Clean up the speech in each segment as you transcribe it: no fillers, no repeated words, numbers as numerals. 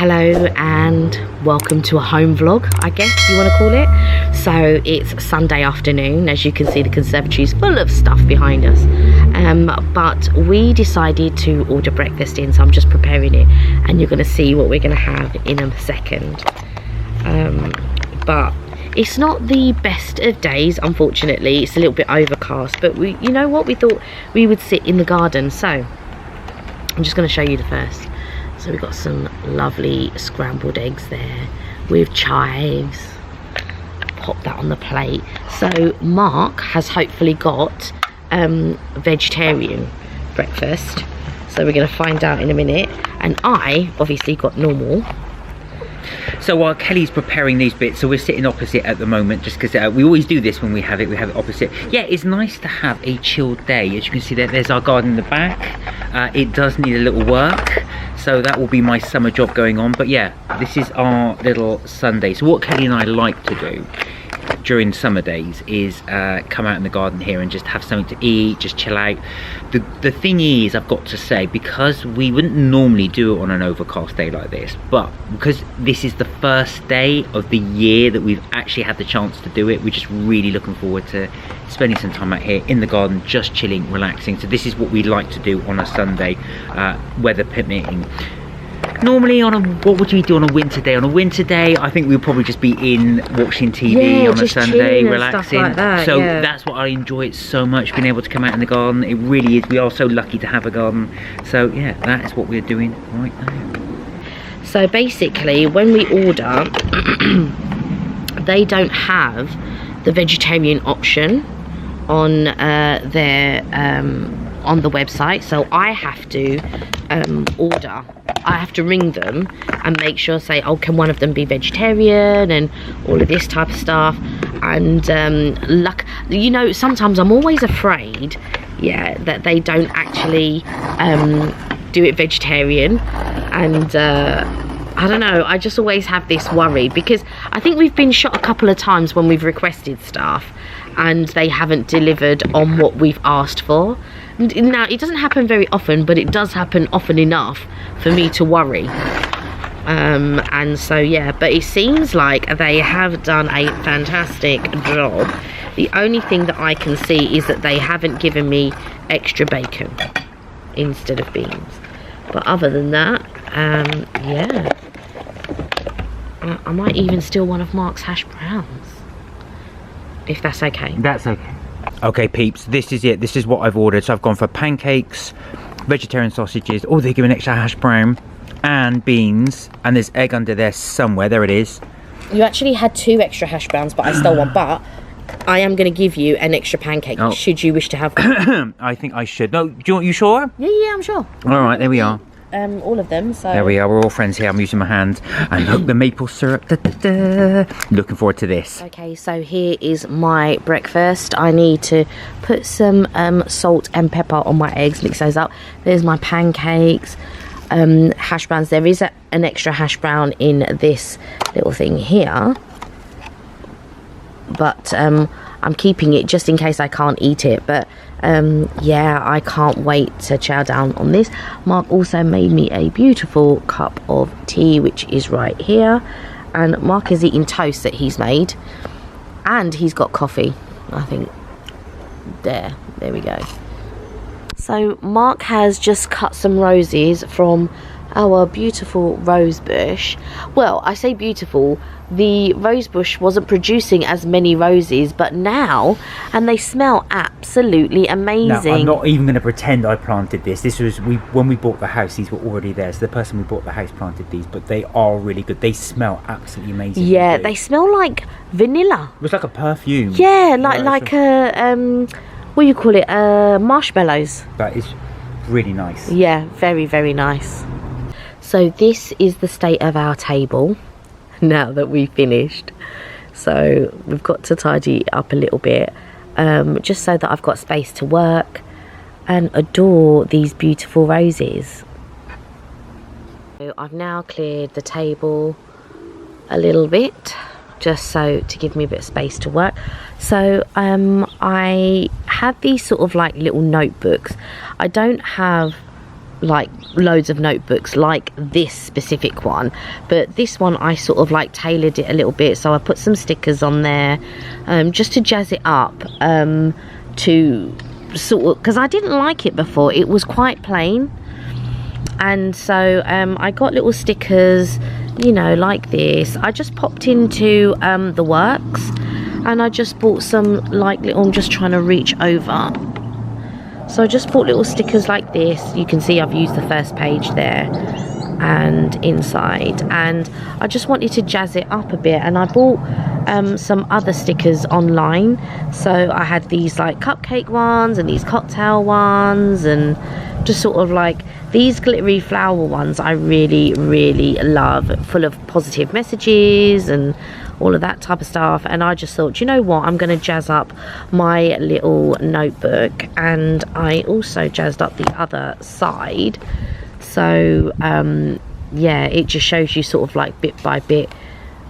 Hello and welcome to a home vlog, I guess you want to call it. So it's Sunday afternoon. As you can see, the conservatory is full of stuff behind us, but we decided to order breakfast in, so I'm just preparing it and you're going to see what we're going to have in a second. But it's not the best of days, unfortunately. It's a little bit overcast, but you know what, we thought we would sit in the garden, so I'm just going to show you the first. So we've got some lovely scrambled eggs there with chives. Pop that on the plate. So Mark has hopefully got vegetarian breakfast, so we're going to find out in a minute. And I obviously got normal. So while Kelly's preparing these bits, so we're sitting opposite at the moment, just because we always do this when we have it opposite. Yeah, it's nice to have a chilled day. As you can see, there's our garden in the back. It does need a little work, so that will be my summer job going on. But yeah, this is our little Sunday. So what Kelly and I like to do during summer days is come out in the garden here and just have something to eat, just chill out. The thing is, I've got to say, because we wouldn't normally do it on an overcast day like this, but because this is the first day of the year that we've actually had the chance to do it, we're just really looking forward to spending some time out here in the garden, just chilling, relaxing. So this is what we like to do on a Sunday, weather permitting. Normally what would we do on a winter day? On a winter day, I think we'd probably just be in watching TV on a Sunday, relaxing. Like that, so that's what I enjoy it so much, being able to come out in the garden. It really is. We are so lucky to have a garden. So yeah, that is what we're doing right now. So basically, when we order, they don't have the vegetarian option on their on the website, so I have to order. I have to ring them and make sure, say, oh, can one of them be vegetarian and all of this type of stuff. And you know, sometimes I'm always afraid, yeah, that they don't actually do it vegetarian. And I don't know, I just always have this worry, because I think we've been shot a couple of times when we've requested stuff and they haven't delivered on what we've asked for. Now, it doesn't happen very often, but it does happen often enough for me to worry. And so, yeah, but it seems like they have done a fantastic job. The only thing that I can see is that they haven't given me extra bacon instead of beans. But other than that, yeah. I might even steal one of Mark's hash browns, if that's okay. That's okay. Okay, peeps, this is it. This is what I've ordered. So I've gone for pancakes, vegetarian sausages. Oh, they give an extra hash brown and beans, and there's egg under there somewhere. There it is. You actually had 2 extra hash browns, but I stole one. But I am going to give you an extra pancake, should you wish to have one. I think I should. No, you sure? Yeah, I'm sure. All right, there we are. All of them. So there we are. We're all friends here. I'm using my hand, and look, the maple syrup. Looking forward to this. Okay, so here is my breakfast. I need to put some salt and pepper on my eggs. Mix those up. There's my pancakes, hash browns. There is an extra hash brown in this little thing here, but I'm keeping it just in case I can't eat it. But yeah, I can't wait to chow down on this. Mark also made me a beautiful cup of tea, which is right here, and Mark is eating toast that he's made, and he's got coffee, I think. There we go. So Mark has just cut some roses from our beautiful rose bush. Well, I say beautiful, the rose bush wasn't producing as many roses, but now, and they smell absolutely amazing. Now, I'm not even going to pretend I planted this. This was when we bought the house, these were already there. So the person who bought the house planted these, but they are really good. They smell absolutely amazing. Yeah, they smell like vanilla. It was like a perfume. Yeah, like a what do you call it? Marshmallows. That is really nice. Yeah, very, very nice. So this is the state of our table now that we've finished. So we've got to tidy it up a little bit, just so that I've got space to work and adore these beautiful roses. So I've now cleared the table a little bit, just so to give me a bit of space to work. So I have these sort of like little notebooks. I don't have like loads of notebooks like this specific one, but this one I sort of like tailored it a little bit. So I put some stickers on there just to jazz it up, to sort of, because I didn't like it before, it was quite plain. And so I got little stickers, you know, like this. I just popped into the works and I just bought some like little, I'm just trying to reach over. So I just bought little stickers like this. You can see I've used the first page there and inside. And I just wanted to jazz it up a bit. And I bought some other stickers online. So I had these like cupcake ones and these cocktail ones, and just sort of like these glittery flower ones I really, really love, full of positive messages and all of that type of stuff. And I just thought, you know what, I'm going to jazz up my little notebook. And I also jazzed up the other side. So yeah, it just shows you sort of like bit by bit,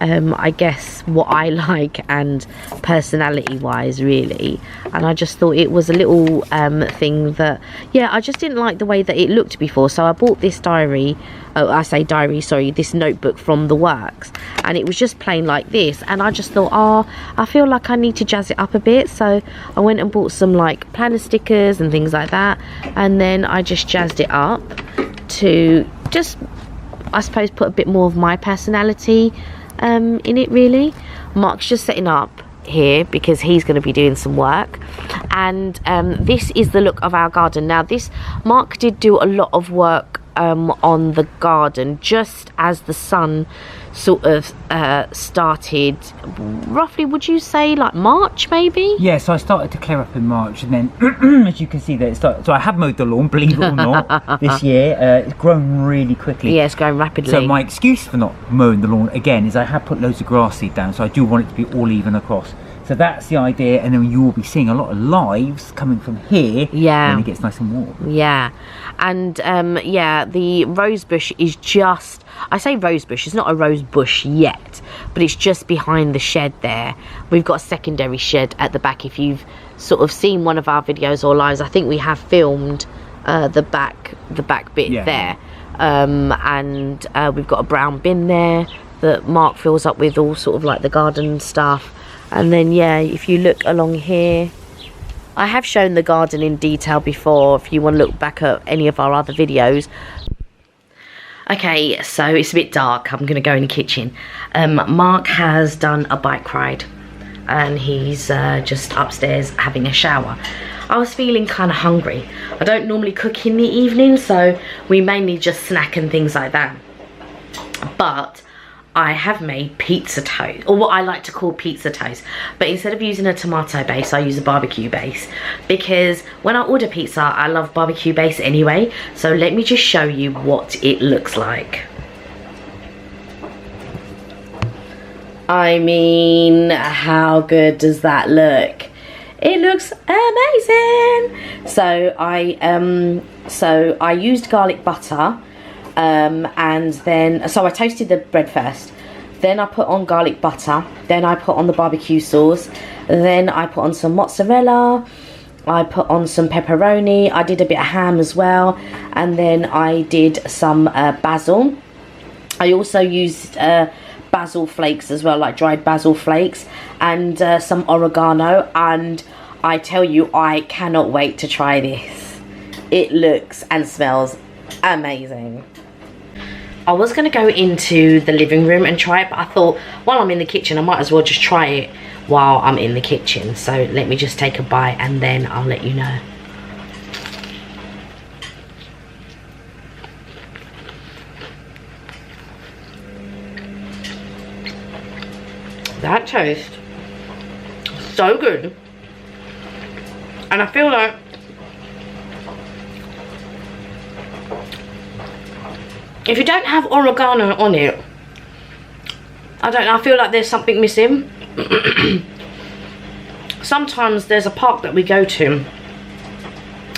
I guess what I like and personality wise, really. And I just thought it was a little thing that, yeah, I just didn't like the way that it looked before. So I bought this diary, oh, I say diary, sorry, this notebook from the works, and it was just plain like this. And I just thought, oh, I feel like I need to jazz it up a bit. So I went and bought some like planner stickers and things like that, and then I just jazzed it up to just, I suppose, put a bit more of my personality in it, really. Mark's just setting up here because he's going to be doing some work. And this is the look of our garden. Now this, Mark did do a lot of work on the garden just as the sun sort of started, roughly, would you say like March maybe? Yeah, so I started to clear up in March, and then as you can see there, it started, so I have mowed the lawn, believe it or not, this year. It's grown really quickly. Yeah, it's growing rapidly. So my excuse for not mowing the lawn again is I have put loads of grass seed down, so I do want it to be all even across. So that's the idea, and then you will be seeing a lot of lives coming from here, yeah, when it gets nice and warm. Yeah, and yeah, the rose bush is just, I say rose bush, it's not a rose bush yet, but it's just behind the shed there. We've got a secondary shed at the back. If you've sort of seen one of our videos or lives, I think we have filmed the back bit, yeah, there. And we've got a brown bin there that Mark fills up with all sort of like the garden stuff. And then, yeah, if you look along here, I have shown the garden in detail before, if you want to look back at any of our other videos. Okay, so it's a bit dark. I'm going to go in the kitchen. Mark has done a bike ride and he's just upstairs having a shower. I was feeling kind of hungry. I don't normally cook in the evening, so we mainly just snack and things like that. But I have made pizza toast, or what I like to call pizza toast, but instead of using a tomato base, I use a barbecue base, because when I order pizza, I love barbecue base anyway. So let me just show you what it looks like. I mean, how good does that look? It looks amazing. So I used garlic butter. And then, so I toasted the bread first, then I put on garlic butter, then I put on the barbecue sauce, then I put on some mozzarella, I put on some pepperoni, I did a bit of ham as well, and then I did some basil. I also used basil flakes as well, like dried basil flakes, and some oregano. And I tell you, I cannot wait to try this. It looks and smells amazing. I was going to go into the living room and try it, but I thought while I'm in the kitchen I might as well just try it while I'm in the kitchen. So let me just take a bite and then I'll let you know. That tastes so good. And I feel like if you don't have oregano on it, I don't know, I feel like there's something missing. Sometimes there's a park that we go to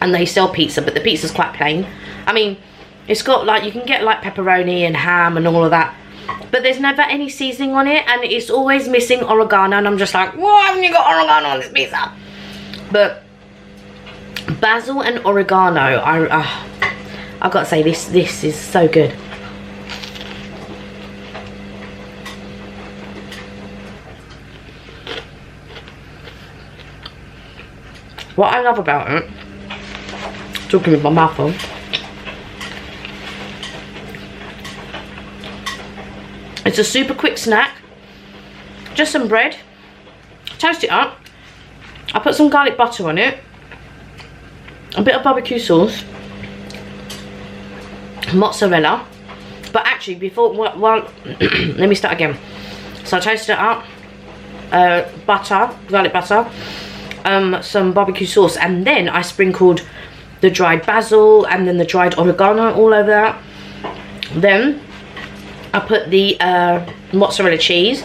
and they sell pizza, but the pizza's quite plain. I mean, it's got like, you can get like pepperoni and ham and all of that, but there's never any seasoning on it, and it's always missing oregano, and I'm just like, why haven't you got oregano on this pizza? But basil and oregano, I've got to say, this is so good. What I love about it, talking with my mouth on, it's a super quick snack. Just some bread, toast it up. I put some garlic butter on it, a bit of barbecue sauce, mozzarella. But actually, before, well, let me start again. So I toasted it up, butter, garlic butter, some barbecue sauce, and then I sprinkled the dried basil and then the dried oregano all over that. Then I put the mozzarella cheese,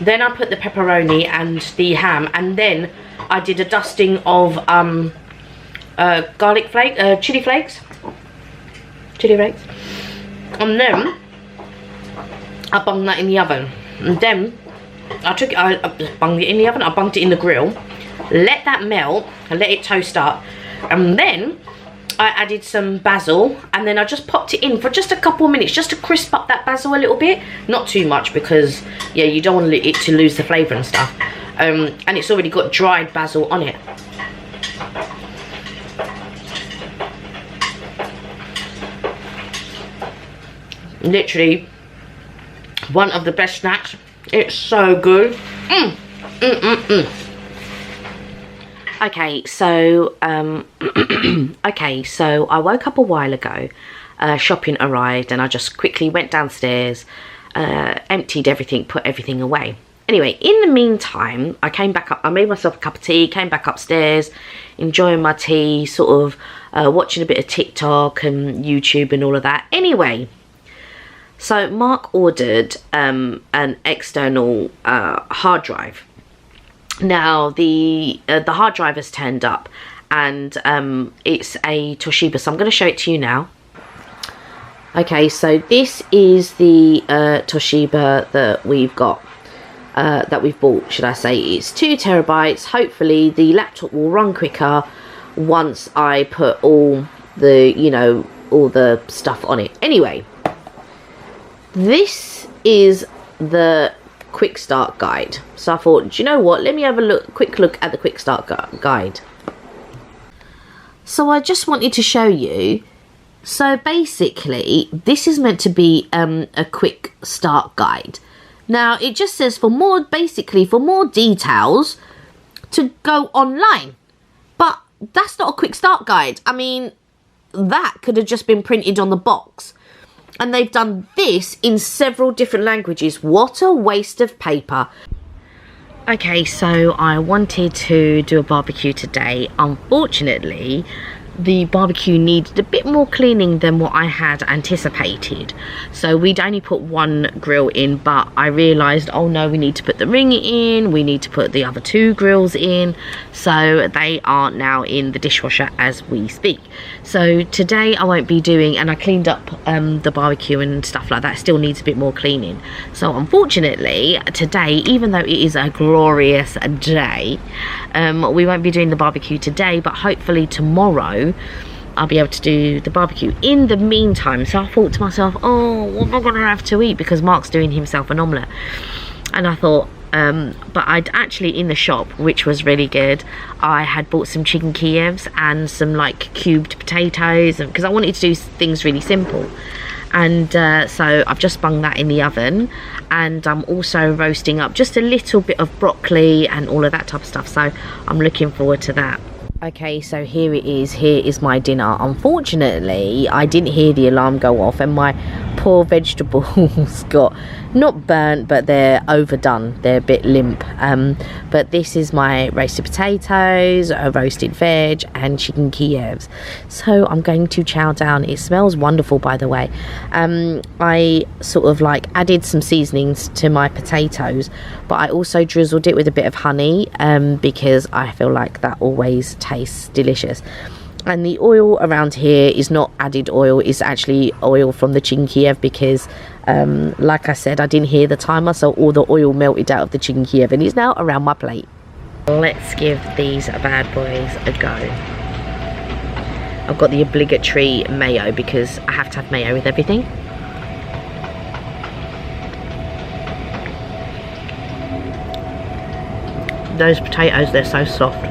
then I put the pepperoni and the ham, and then I did a dusting of garlic flake, chili flakes, and then I bunged that in the oven. And then I took it, I bunged it in the oven, I bunged it in the grill, let that melt and let it toast up, and then I added some basil, and then I just popped it in for just a couple of minutes just to crisp up that basil a little bit. Not too much, because yeah, you don't want it to lose the flavour and stuff. And it's already got dried basil on it. Literally one of the best snacks. It's so good. Okay, so okay, so I woke up a while ago, shopping arrived, and I just quickly went downstairs, emptied everything, put everything away. Anyway, in the meantime, I came back up, I made myself a cup of tea, came back upstairs, enjoying my tea, sort of watching a bit of TikTok and YouTube and all of that. Anyway, so Mark ordered an external hard drive. Now the hard drive has turned up, and it's a Toshiba, so I'm going to show it to you now. Okay, so this is the Toshiba that we've got, that we've bought, should I say. It's 2 terabytes. Hopefully the laptop will run quicker once I put all the, you know, all the stuff on it. Anyway, this is the quick start guide. So I thought, do you know what, let me have a quick look at the quick start guide. So I just wanted to show you. So basically this is meant to be a quick start guide. Now it just says for more, basically for more details to go online, but that's not a quick start guide. I mean, that could have just been printed on the box. And they've done this in several different languages. What a waste of paper. Okay, so I wanted to do a barbecue today. Unfortunately, the barbecue needed a bit more cleaning than what I had anticipated. So we'd only put one grill in, but I realised, oh no, we need to put the ring in, we need to put the other 2 grills in. So they are now in the dishwasher as we speak. So today I won't be doing, and I cleaned up the barbecue and stuff like that, still needs a bit more cleaning. So unfortunately today, even though it is a glorious day, we won't be doing the barbecue today, but hopefully tomorrow I'll be able to do the barbecue. In the meantime, so I thought to myself, oh, what am I going to have to eat, because Mark's doing himself an omelette. And I thought, but I'd actually, in the shop, which was really good, I had bought some chicken Kievs and some like cubed potatoes, because I wanted to do things really simple. And so I've just bunged that in the oven, and I'm also roasting up just a little bit of broccoli and all of that type of stuff, so I'm looking forward to that. Okay, so here it is. Here is my dinner. Unfortunately, I didn't hear the alarm go off, and my poor vegetables got not burnt, but they're overdone. They're a bit limp. But this is my roasted potatoes, a roasted veg, and chicken Kievs. So I'm going to chow down. It smells wonderful, by the way. I sort of like added some seasonings to my potatoes, but I also drizzled it with a bit of honey, because I feel like that always tastes delicious. And the oil around here is not added oil, it's actually oil from the chicken Kiev, because like I said, I didn't hear the timer, so all the oil melted out of the chicken Kiev, and it's now around my plate. Let's give these bad boys a go. I've got the obligatory mayo because I have to have mayo with everything. Those potatoes, they're so soft.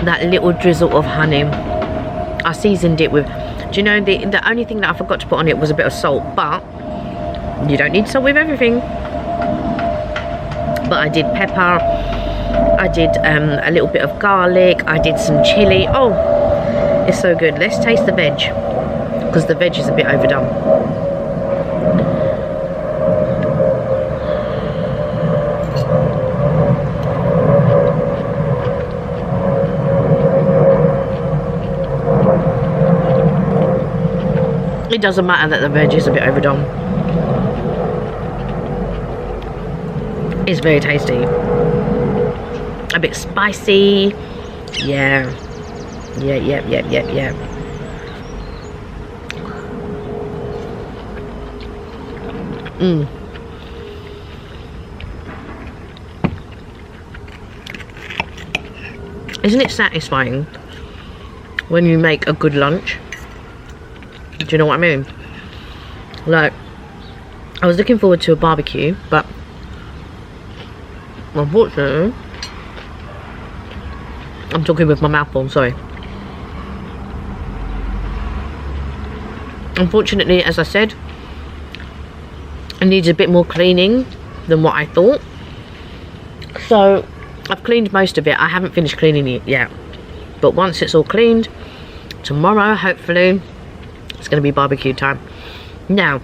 That little drizzle of honey, I seasoned it with, do you know, the only thing that I forgot to put on it was a bit of salt, but you don't need salt with everything. But I did pepper, I did a little bit of garlic, I did some chili. Oh, it's so good. Let's taste the veg, because the veg is a bit overdone. It doesn't matter that the veg is a bit overdone. It's very tasty. A bit spicy. Yeah. Yeah. Isn't it satisfying when you make a good lunch? Do you know what I mean? Like, I was looking forward to a barbecue, but unfortunately, I'm talking with my mouth full, sorry. Unfortunately, as I said, it needs a bit more cleaning than what I thought. So, I've cleaned most of it. I haven't finished cleaning it yet. But once it's all cleaned, tomorrow, hopefully, it's going to be barbecue time. Now,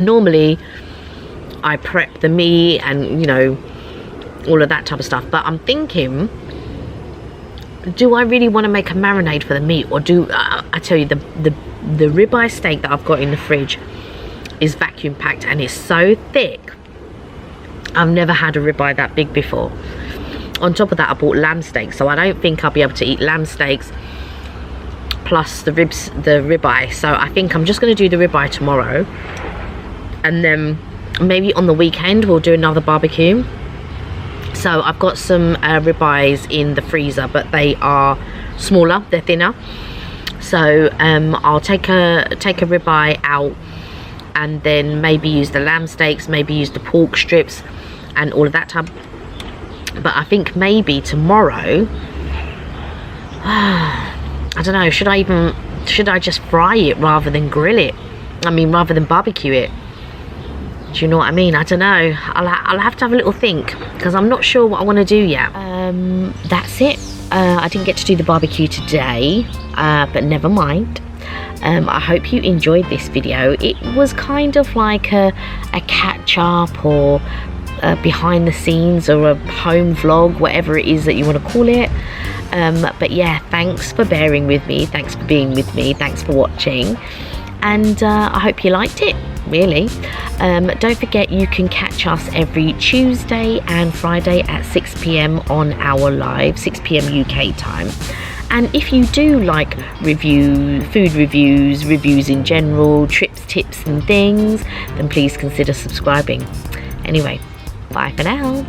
normally I prep the meat and, you know, all of that type of stuff, but I'm thinking, do I really want to make a marinade for the meat, or do I tell you, the ribeye steak that I've got in the fridge is vacuum packed and it's so thick. I've never had a ribeye that big before. On top of that, I bought lamb steaks, so I don't think I'll be able to eat lamb steaks plus the ribeye. So I think I'm just going to do the ribeye tomorrow, and then maybe on the weekend we'll do another barbecue. So I've got some ribeyes in the freezer, but they are smaller, they're thinner. So I'll take a ribeye out, and then maybe use the lamb steaks, maybe use the pork strips and all of that type. But I think maybe tomorrow, I don't know, should I just fry it rather than grill it? I mean, rather than barbecue it. Do you know what I mean? I don't know. I'll have to have a little think, because I'm not sure what I want to do yet. That's it. I didn't get to do the barbecue today, but never mind. I hope you enjoyed this video. It was kind of like a catch up, or behind the scenes, or a home vlog, whatever it is that you want to call it. But yeah, thanks for bearing with me, thanks for being with me, thanks for watching, and I hope you liked it, really. Don't forget, you can catch us every Tuesday and Friday at 6 p.m. on our live, 6 p.m. UK time. And if you do like food reviews in general, trips, tips and things, then please consider subscribing. Anyway, bye for now.